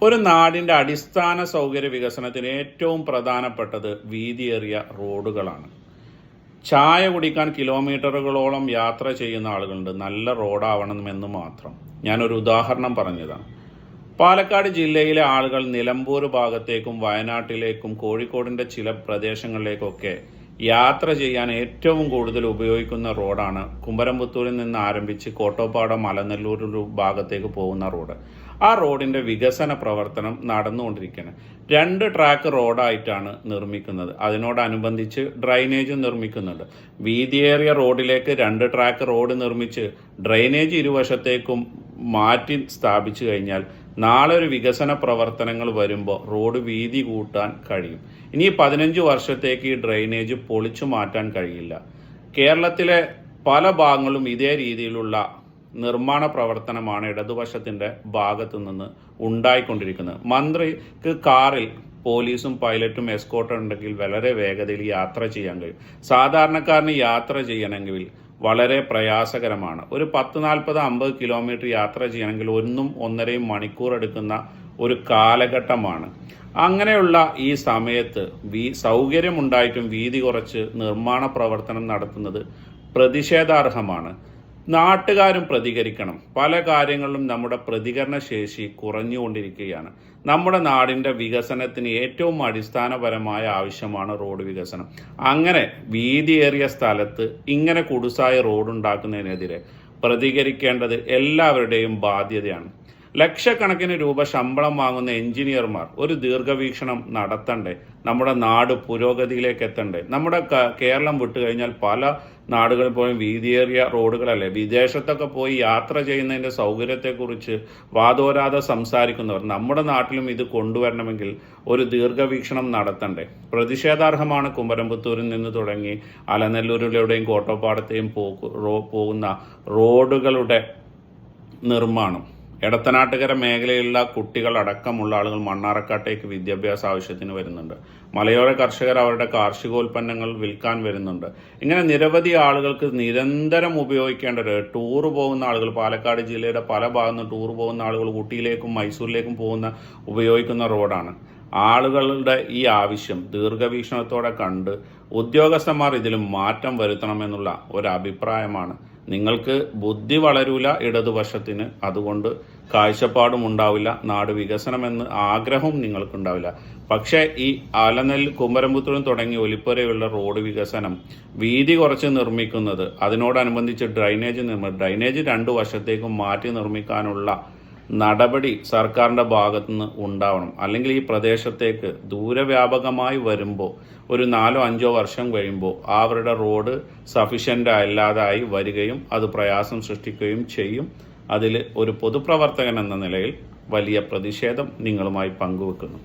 ഒരു നാടിൻ്റെ അടിസ്ഥാന സൗകര്യ വികസനത്തിന് ഏറ്റവും പ്രധാനപ്പെട്ടത് വീതിയേറിയ റോഡുകളാണ്. ചായ കുടിക്കാൻ കിലോമീറ്ററുകളോളം യാത്ര ചെയ്യുന്ന ആളുകളുണ്ട്. നല്ല റോഡാവണമെന്ന് മാത്രം. ഞാനൊരു ഉദാഹരണം പറഞ്ഞതാണ്. പാലക്കാട് ജില്ലയിലെ ആളുകൾ നിലമ്പൂർ ഭാഗത്തേക്കും വയനാട്ടിലേക്കും കോഴിക്കോടിൻ്റെ ചില പ്രദേശങ്ങളിലേക്കൊക്കെ യാത്ര ചെയ്യാൻ ഏറ്റവും കൂടുതൽ ഉപയോഗിക്കുന്ന റോഡാണ് കുമരംപുത്തൂരിൽ നിന്ന് ആരംഭിച്ച് കോട്ടോപ്പാടം അലനല്ലൂർ ഭാഗത്തേക്ക് പോകുന്ന റോഡ്. ആ റോഡിൻ്റെ വികസന പ്രവർത്തനം നടന്നുകൊണ്ടിരിക്കുകയാണ്. 2 ട്രാക്ക് റോഡായിട്ടാണ് നിർമ്മിക്കുന്നത്. അതിനോടനുബന്ധിച്ച് ഡ്രൈനേജ് നിർമ്മിക്കുന്നുണ്ട്. വീതിയേറിയ റോഡിലേക്ക് 2 ട്രാക്ക് റോഡ് നിർമ്മിച്ച് ഡ്രൈനേജ് ഇരുവശത്തേക്കും മാറ്റി സ്ഥാപിച്ചു കഴിഞ്ഞാൽ നാളെ ഒരു വികസന പ്രവർത്തനങ്ങൾ വരുമ്പോൾ റോഡ് വീതി കൂട്ടാൻ കഴിയും. ഇനി 15 വർഷത്തേക്ക് ഈ ഡ്രൈനേജ് പൊളിച്ചു മാറ്റാൻ കഴിയില്ല. കേരളത്തിലെ പല ഭാഗങ്ങളും ഇതേ രീതിയിലുള്ള നിർമ്മാണ പ്രവർത്തനമാണ് ഇടതുപക്ഷത്തിൻ്റെ ഭാഗത്തു നിന്ന് ഉണ്ടായിക്കൊണ്ടിരിക്കുന്നത്. മന്ത്രിക്ക് കാറിൽ പോലീസും പൈലറ്റും എസ്കോർട്ടും ഉണ്ടെങ്കിൽ വളരെ വേഗതയിൽ യാത്ര ചെയ്യാൻ കഴിയും. സാധാരണക്കാരന് യാത്ര ചെയ്യണമെങ്കിൽ വളരെ പ്രയാസകരമാണ്. ഒരു 10-40-50 കിലോമീറ്റർ യാത്ര ചെയ്യണമെങ്കിൽ 1-1.5 മണിക്കൂർ എടുക്കുന്ന ഒരു കാലഘട്ടമാണ്. അങ്ങനെയുള്ള ഈ സമയത്ത് സൗകര്യമുണ്ടായിട്ടും വീതി കുറച്ച് നിർമ്മാണ പ്രവർത്തനം നടത്തുന്നത് പ്രതിഷേധാർഹമാണ്. നാട്ടുകാരും പ്രതികരിക്കണം. പല കാര്യങ്ങളിലും നമ്മുടെ പ്രതികരണ ശേഷി കുറഞ്ഞുകൊണ്ടിരിക്കുകയാണ്. നമ്മുടെ നാടിൻ്റെ വികസനത്തിന് ഏറ്റവും അടിസ്ഥാനപരമായ ആവശ്യമാണ് റോഡ് വികസനം. അങ്ങനെ വീതിയേറിയ സ്ഥലത്ത് ഇങ്ങനെ കുടുസായ റോഡ് ഉണ്ടാക്കുന്നതിനെതിരെ പ്രതികരിക്കേണ്ടത് എല്ലാവരുടെയും ബാധ്യതയാണ്. ലക്ഷക്കണക്കിന് രൂപ ശമ്പളം വാങ്ങുന്ന എഞ്ചിനീയർമാർ ഒരു ദീർഘവീക്ഷണം നടത്തണ്ടേ? നമ്മുടെ നാട് പുരോഗതിയിലേക്ക് എത്തണ്ടേ? നമ്മുടെ കേരളം വിട്ടുകഴിഞ്ഞാൽ പല നാടുകളിൽ പോലും വീതിയേറിയ റോഡുകളല്ലേ. വിദേശത്തൊക്കെ പോയി യാത്ര ചെയ്യുന്നതിൻ്റെ സൗകര്യത്തെക്കുറിച്ച് വാദോരാതെ സംസാരിക്കുന്നവർ നമ്മുടെ നാട്ടിലും ഇത് കൊണ്ടുവരണമെങ്കിൽ ഒരു ദീർഘവീക്ഷണം നടത്തണ്ടേ? പ്രതിഷേധാർഹമാണ് കുമരംപുത്തൂരിൽ നിന്ന് തുടങ്ങി അലനല്ലൂരിലൂടെയും കോട്ടോപ്പാടത്തെയും പോകുന്ന റോഡുകളുടെ നിർമ്മാണം. എടത്തനാട്ടുകര മേഖലയിലുള്ള കുട്ടികൾ അടക്കമുള്ള ആളുകൾ മണ്ണാർക്കാട്ടേക്ക് വിദ്യാഭ്യാസ ആവശ്യത്തിന് വരുന്നുണ്ട്. മലയോര കർഷകർ അവരുടെ കാർഷികോൽപ്പന്നങ്ങൾ വിൽക്കാൻ വരുന്നുണ്ട്. ഇങ്ങനെ നിരവധി ആളുകൾക്ക് നിരന്തരം ഉപയോഗിക്കേണ്ട ടൂർ പോകുന്ന ആളുകൾ, പാലക്കാട് ജില്ലയുടെ പല ഭാഗത്തുനിന്ന് ടൂർ പോകുന്ന ആളുകൾ ഊട്ടിയിലേക്കും മൈസൂരിലേക്കും ഉപയോഗിക്കുന്ന റോഡാണ്. ആളുകളുടെ ഈ ആവശ്യം ദീർഘവീക്ഷണത്തോടെ കണ്ട് ഉദ്യോഗസ്ഥന്മാർ ഇതിൽ മാറ്റം വരുത്തണമെന്നുള്ള ഒരു അഭിപ്രായമാണ്. നിങ്ങൾക്ക് ബുദ്ധി വളരൂല ഇടതുപക്ഷത്തിന്, അതുകൊണ്ട് കാഴ്ചപ്പാടും ഉണ്ടാവില്ല, നാട് വികസനമെന്ന് ആഗ്രഹവും നിങ്ങൾക്കുണ്ടാവില്ല. പക്ഷേ ഈ കുമരംപുത്തൂരും തുടങ്ങി ഒലിപ്പുരയുള്ള റോഡ് വികസനം വീതി കുറച്ച് നിർമ്മിക്കുന്നത്, അതിനോടനുബന്ധിച്ച് ഡ്രൈനേജ് 2 വശത്തേക്കും മാറ്റി നിർമ്മിക്കാനുള്ള നടപടി സർക്കാരിൻ്റെ ഭാഗത്തുനിന്ന് ഉണ്ടാവണം. അല്ലെങ്കിൽ ഈ പ്രദേശത്തേക്ക് ദൂരവ്യാപകമായി വരുമ്പോൾ ഒരു 4-5 വർഷം കഴിയുമ്പോൾ അവരുടെ റോഡ് സഫീഷ്യൻ്റ് അല്ലാതായി വരികയും അത് പ്രയാസം സൃഷ്ടിക്കുകയും ചെയ്യും. അതിൽ ഒരു പൊതുപ്രവർത്തകൻ എന്ന നിലയിൽ വലിയ പ്രതിഷേധം നിങ്ങളുമായി പങ്കുവെക്കുന്നു.